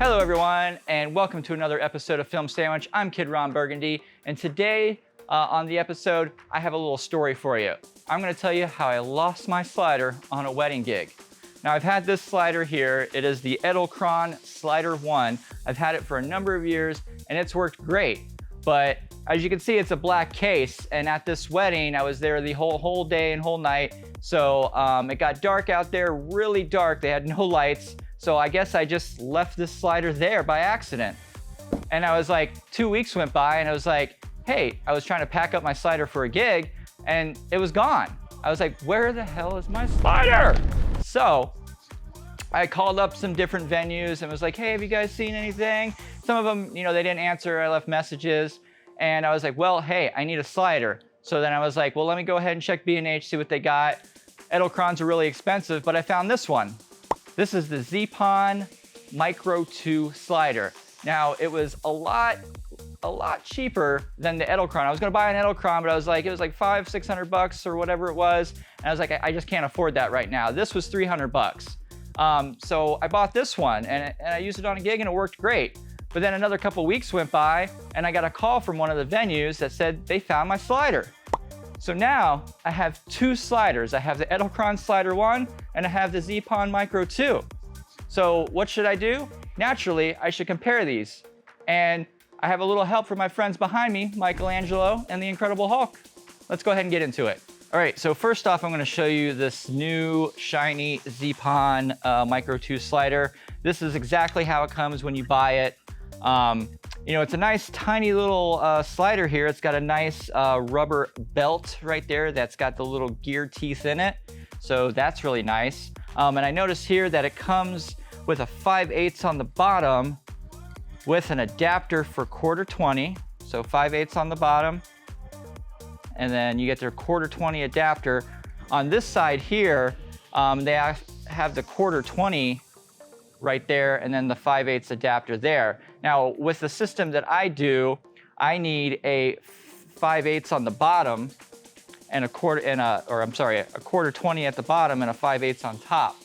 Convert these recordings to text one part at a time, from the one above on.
Hello everyone, and welcome to another episode of Film Sandwich. I'm Kid Ron Burgundy, and today on the episode, I have a little story for you. I'm gonna tell you how I lost my slider on a wedding gig. Now I've had this slider here. It is the Edelkron Slider 1. I've had it for a number of years, and it's worked great. But as you can see, it's a black case, and at this wedding, I was there the whole day and whole night. So it got dark out there, really dark. They had no lights. So I guess I just left this slider there by accident. And I was like, 2 weeks went by and I was like, hey, I was trying to pack up my slider for a gig and it was gone. I was like, where the hell is my slider? So I called up some different venues and was like, hey, have you guys seen anything? Some of them, they didn't answer. I left messages and I was like, well, hey, I need a slider. So then I was like, well, let me go ahead and check B&H, see what they got. Edelkrons are really expensive, but I found this one. This is the Zeapon Micro 2 slider. Now, it was a lot cheaper than the Edelkron. I was gonna buy an Edelkron, but I was like, it was like $500-600 or whatever it was. And I was like, I just can't afford that right now. This was $300. So I bought this one and I used it on a gig and it worked great. But then another couple weeks went by and I got a call from one of the venues that said they found my slider. So now I have two sliders. I have the Edelkron Slider 1 and I have the Zeapon Micro 2. So what should I do? Naturally, I should compare these. And I have a little help from my friends behind me, Michelangelo and the Incredible Hulk. Let's go ahead and get into it. All right, so first off, I'm gonna show you this new shiny Zeapon Micro 2 slider. This is exactly how it comes when you buy it. It's a nice tiny little slider here. It's got a nice rubber belt right there that's got the little gear teeth in it. So that's really nice. And I noticed here that it comes with a 5/8 on the bottom with an adapter for 1/4-20. So 5/8 on the bottom. And then you get their 1/4-20 adapter. On this side here, they have the 1/4-20 right there, and then the 5/8 adapter there. Now, with the system that I do, I need a 5/8 on the bottom and a 1/4-20 at the bottom and a 5/8 on top.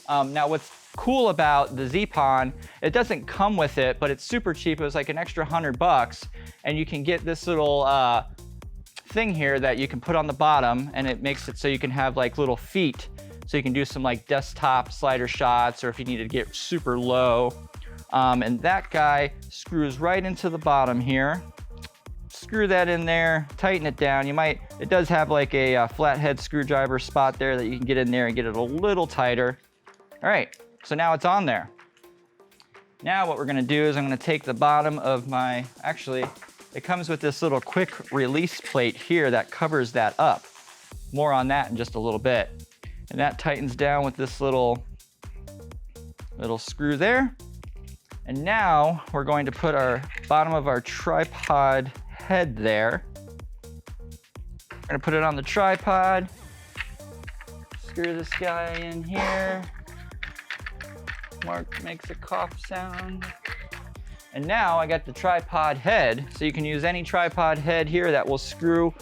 Now, what's cool about the Zeapon, it doesn't come with it, but it's super cheap. It was like an extra $100, and you can get this little thing here that you can put on the bottom, and it makes it so you can have like little feet. So you can do some like desktop slider shots, or if you need to get super low. And that guy screws right into the bottom here. Screw that in there, tighten it down. It does have like a flathead screwdriver spot there that you can get in there and get it a little tighter. All right, so now it's on there. Now what we're gonna do is I'm gonna take the bottom of it comes with this little quick release plate here that covers that up. More on that in just a little bit. And that tightens down with this little screw there. And now we're going to put our bottom of our tripod head there. We're gonna put it on the tripod. Screw this guy in here. Mark makes a cough sound. And now I got the tripod head. So you can use any tripod head here that will screw.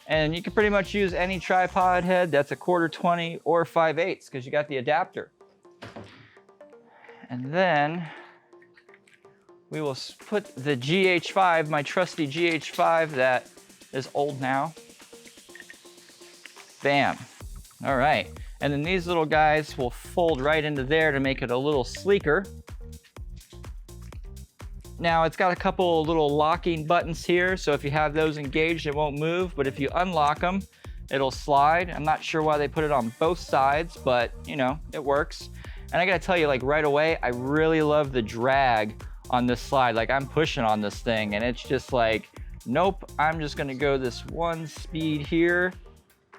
And you can pretty much use any tripod head that's a 1/4-20 or 5/8 because you got the adapter. And then we will put the GH5, my trusty GH5 that is old now. Bam. All right. And then these little guys will fold right into there to make it a little sleeker. Now it's got a couple little locking buttons here, so if you have those engaged, it won't move, but if you unlock them, it'll slide. I'm not sure why they put it on both sides, but it works. And I gotta tell you, like right away, I really love the drag on this slide. Like I'm pushing on this thing and it's just like, nope, I'm just gonna go this one speed here,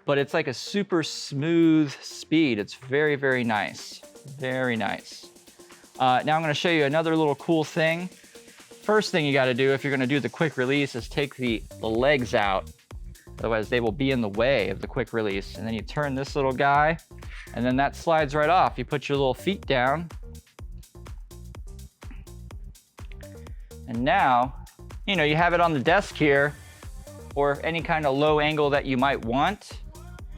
but it's like a super smooth speed. It's very, very nice, very nice. Now I'm gonna show you another little cool thing. First thing you gotta do if you're gonna do the quick release is take the legs out. Otherwise they will be in the way of the quick release. And then you turn this little guy and then that slides right off. You put your little feet down. And now, you have it on the desk here or any kind of low angle that you might want.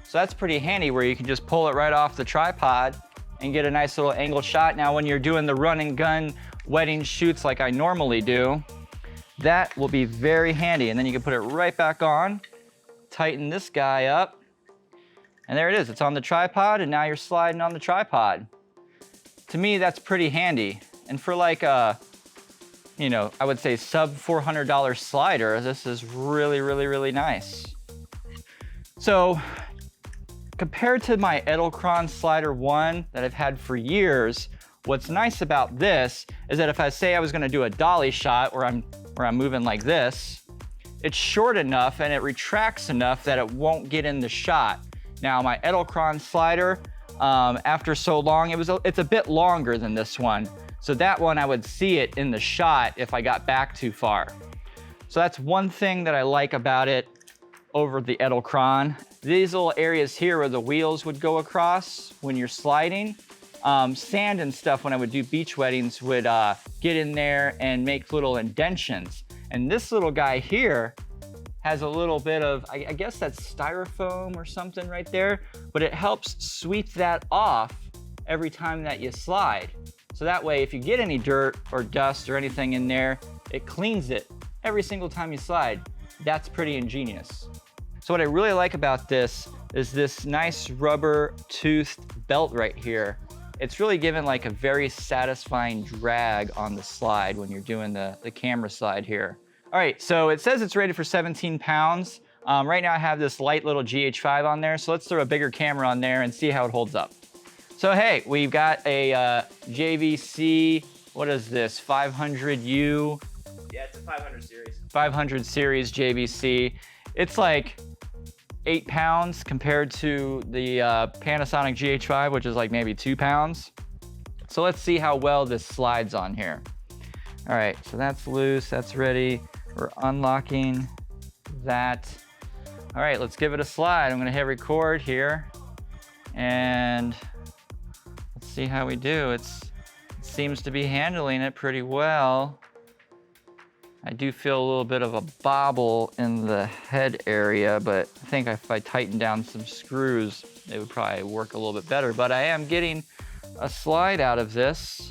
So that's pretty handy where you can just pull it right off the tripod and get a nice little angled shot. Now when you're doing the run and gun wedding shoots like I normally do, that will be very handy. And then you can put it right back on, tighten this guy up, and there it is. It's on the tripod, and now you're sliding on the tripod. To me, that's pretty handy. And for like a, you know, I would say sub $400 slider, this is really, really, really nice. So compared to my Edelkron Slider 1 that I've had for years, what's nice about this is that if I say I was gonna do a dolly shot where I'm moving like this, it's short enough and it retracts enough that it won't get in the shot. Now my Edelkron Slider, after so long, it's a bit longer than this one. So that one I would see it in the shot if I got back too far. So that's one thing that I like about it over the Edelkron. These little areas here where the wheels would go across when you're sliding, sand and stuff when I would do beach weddings would get in there and make little indentions. And this little guy here has a little bit of, I guess that's styrofoam or something right there, but it helps sweep that off every time that you slide. So that way, if you get any dirt or dust or anything in there, it cleans it every single time you slide. That's pretty ingenious. So what I really like about this is this nice rubber toothed belt right here. It's really given like a very satisfying drag on the slide when you're doing the camera slide here. All right, so it says it's rated for 17 pounds. Right now I have this light little GH5 on there, so let's throw a bigger camera on there and see how it holds up. So hey, we've got a JVC, what is this, 500U? Yeah, it's a 500 series. 500 series JVC. It's like 8 pounds compared to the Panasonic GH5, which is like maybe 2 pounds. So let's see how well this slides on here. All right, so that's loose, that's ready. We're unlocking that. All right, let's give it a slide. I'm gonna hit record here, and let's see how we do. It seems to be handling it pretty well. I do feel a little bit of a bobble in the head area, but I think if I tighten down some screws, it would probably work a little bit better. But I am getting a slide out of this.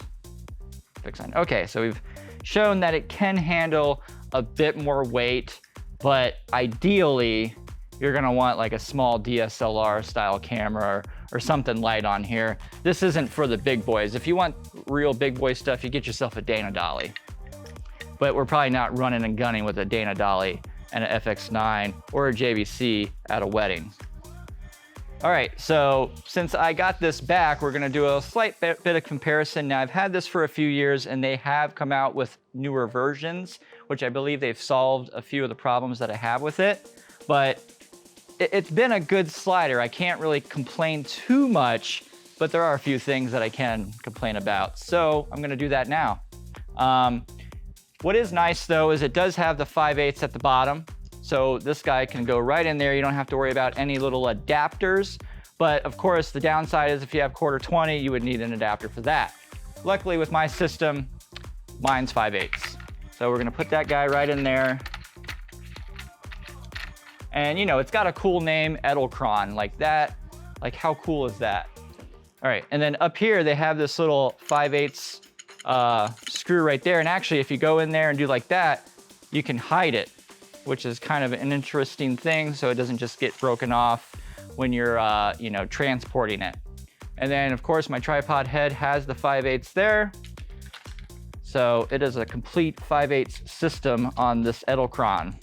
Okay, so we've shown that it can handle a bit more weight, but ideally, you're gonna want like a small DSLR style camera or something light on here. This isn't for the big boys. If you want real big boy stuff, you get yourself a Dana Dolly. But we're probably not running and gunning with a Dana Dolly and an FX9 or a JVC at a wedding. All right, so since I got this back, we're gonna do a slight bit of comparison. Now I've had this for a few years and they have come out with newer versions, which I believe they've solved a few of the problems that I have with it. But it's been a good slider. I can't really complain too much, but there are a few things that I can complain about. So I'm gonna do that now. What is nice though is it does have the 5/8 at the bottom. So this guy can go right in there. You don't have to worry about any little adapters. But of course, the downside is if you have 1/4 20, you would need an adapter for that. Luckily with my system, mine's 5/8. So we're gonna put that guy right in there. And you know, it's got a cool name, Edelkron, like that. Like how cool is that? All right, and then up here, they have this little 5/8 screw right there. And actually, if you go in there and do like that, you can hide it, which is kind of an interesting thing, so it doesn't just get broken off when you're you know, transporting it. And then of course my tripod head has the 5/8 there. So it is a complete 5/8 system on this Edelkron.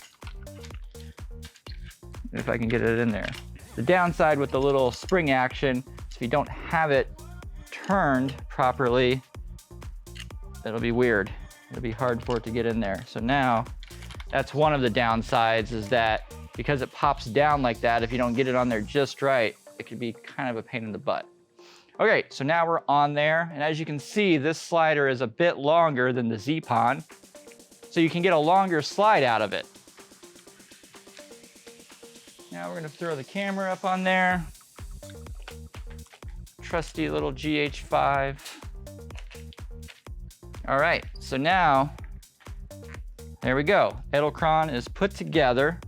If I can get it in there. The downside with the little spring action is if you don't have it turned properly, it'll be weird. It'll be hard for it to get in there. So now, that's one of the downsides, is that because it pops down like that, if you don't get it on there just right, it could be kind of a pain in the butt. Okay, so now we're on there, and as you can see, this slider is a bit longer than the Zeapon, so you can get a longer slide out of it. Now we're gonna throw the camera up on there. Trusty little GH5. All right, so now, there we go. Edelkron is put together.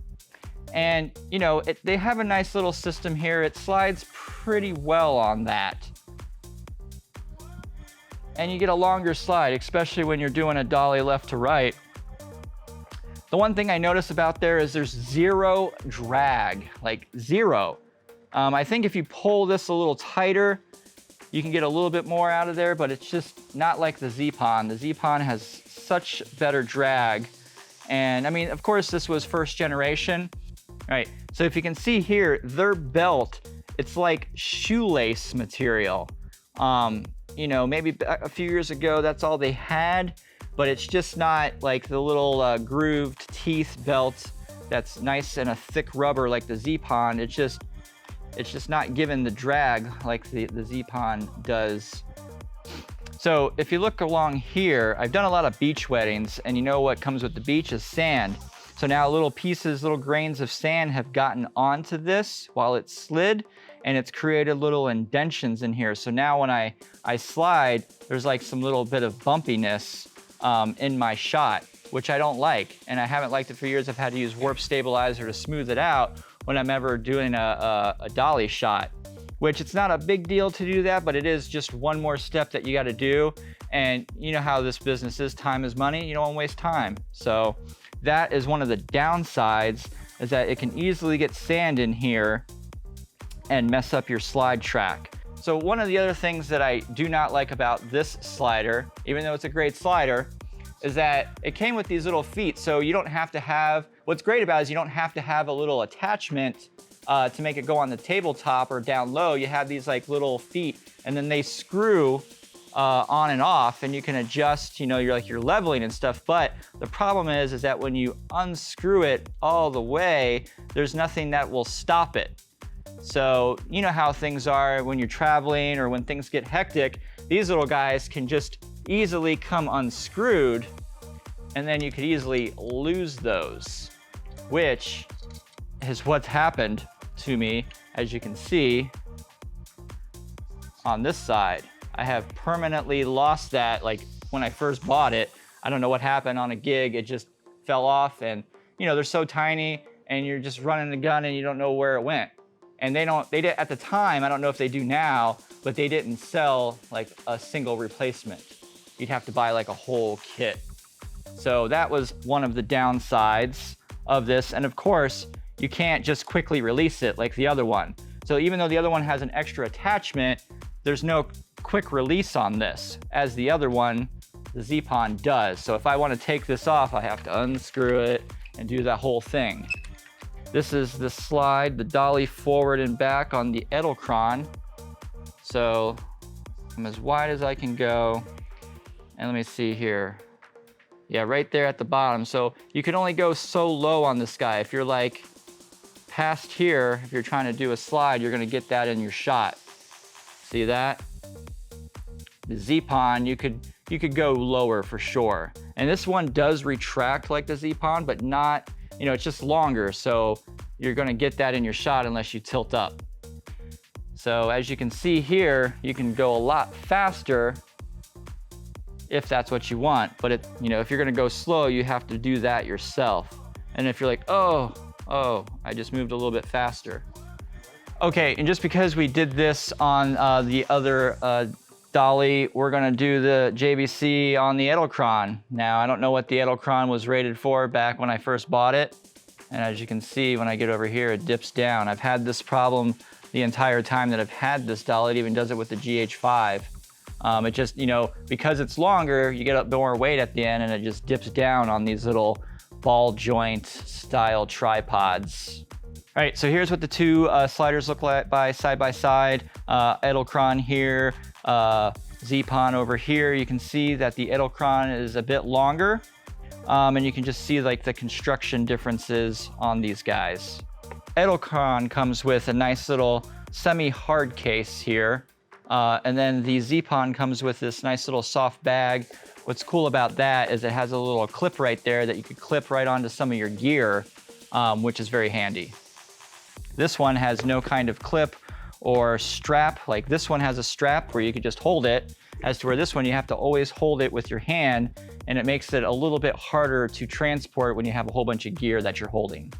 And you know, they have a nice little system here. It slides pretty well on that. and you get a longer slide, especially when you're doing a dolly left to right. The one thing I notice about there is there's zero drag, like zero. I think if you pull this a little tighter, you can get a little bit more out of there, but it's just not like the Zeapon. The Zeapon has such better drag. And I mean, of course, this was first generation. All right, so if you can see here, their belt, it's like shoelace material. You know, maybe a few years ago, that's all they had, but it's just not like the little grooved teeth belt that's nice and a thick rubber like the Zeapon. It's just not given the drag like the Zeapon does. So if you look along here, I've done a lot of beach weddings, and you know what comes with the beach is sand. So now little pieces, little grains of sand have gotten onto this while it slid, and it's created little indentions in here. So now when I slide, there's like some little bit of bumpiness in my shot, which I don't like. And I haven't liked it for years. I've had to use warp stabilizer to smooth it out when I'm ever doing a dolly shot, which it's not a big deal to do that, but it is just one more step that you got to do. And you know how this business is, time is money. You don't want to waste time. So that is one of the downsides, is that it can easily get sand in here and mess up your slide track. So one of the other things that I do not like about this slider, even though it's a great slider, is that it came with these little feet. So you don't have to have, what's great about it is you don't have to have a little attachment to make it go on the tabletop or down low. You have these like little feet, and then they screw on and off, and you can adjust, you know, you're leveling and stuff. But the problem is that when you unscrew it all the way, there's nothing that will stop it. So you know how things are when you're traveling or when things get hectic, these little guys can just easily come unscrewed, and then you could easily lose those, which is what's happened to me. As you can see on this side, I have permanently lost that. Like when I first bought it, I don't know what happened on a gig, it just fell off, and you know, they're so tiny and you're just running the gun and you don't know where it went. And they did at the time, I don't know if they do now, but they didn't sell like a single replacement. You'd have to buy like a whole kit. So that was one of the downsides of this. And of course, you can't just quickly release it like the other one. So even though the other one has an extra attachment, there's no quick release on this, as the other one, the Zeapon, does. So if I want to take this off, I have to unscrew it and do that whole thing. This is the slide, the dolly forward and back on the Edelkron. So I'm as wide as I can go. And let me see here. Yeah, right there at the bottom. So you can only go so low on this guy. If you're like past here, if you're trying to do a slide, you're gonna get that in your shot. See that? The Zeapon, you could go lower for sure. And this one does retract like the Zeapon, but not, you know, it's just longer. So you're gonna get that in your shot unless you tilt up. So as you can see here, you can go a lot faster if that's what you want. But it, you know, if you're gonna go slow, you have to do that yourself. And if you're like, oh, I just moved a little bit faster. Okay, and just because we did this on the other dolly, we're gonna do the JVC on the Edelkron. Now, I don't know what the Edelkron was rated for back when I first bought it. And as you can see, when I get over here, it dips down. I've had this problem the entire time that I've had this dolly. It even does it with the GH5. It just, you know, because it's longer, you get up more weight at the end and it just dips down on these little ball joint style tripods. All right, so here's what the two sliders look like side by side. Edelkron here, Zeapon over here. You can see that the Edelkron is a bit longer, and you can just see like the construction differences on these guys. Edelkron comes with a nice little semi-hard case here, and then the Zeapon comes with this nice little soft bag. What's cool about that is it has a little clip right there that you could clip right onto some of your gear, which is very handy. This one has no kind of clip or strap. Like this one has a strap where you can just hold it, as to where this one you have to always hold it with your hand, and it makes it a little bit harder to transport when you have a whole bunch of gear that you're holding.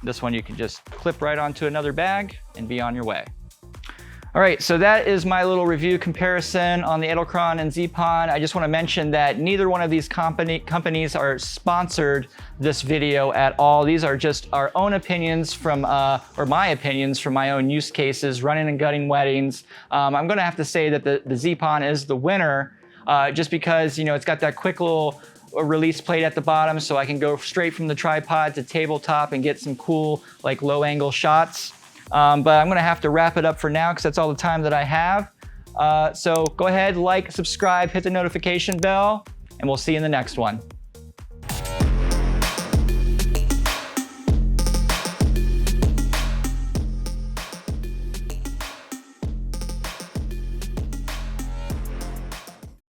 This one you can just clip right onto another bag and be on your way. All right, so that is my little review comparison on the Edelkron and Zeapon. I just want to mention that neither one of these companies are sponsored this video at all. These are just our own opinions from, or my opinions from my own use cases, running and gutting weddings. I'm gonna have to say that the Zeapon is the winner, just because, you know, it's got that quick little release plate at the bottom, so I can go straight from the tripod to tabletop and get some cool, like, low angle shots. But I'm gonna have to wrap it up for now because that's all the time that I have. So go ahead, like, subscribe, hit the notification bell, and we'll see you in the next one.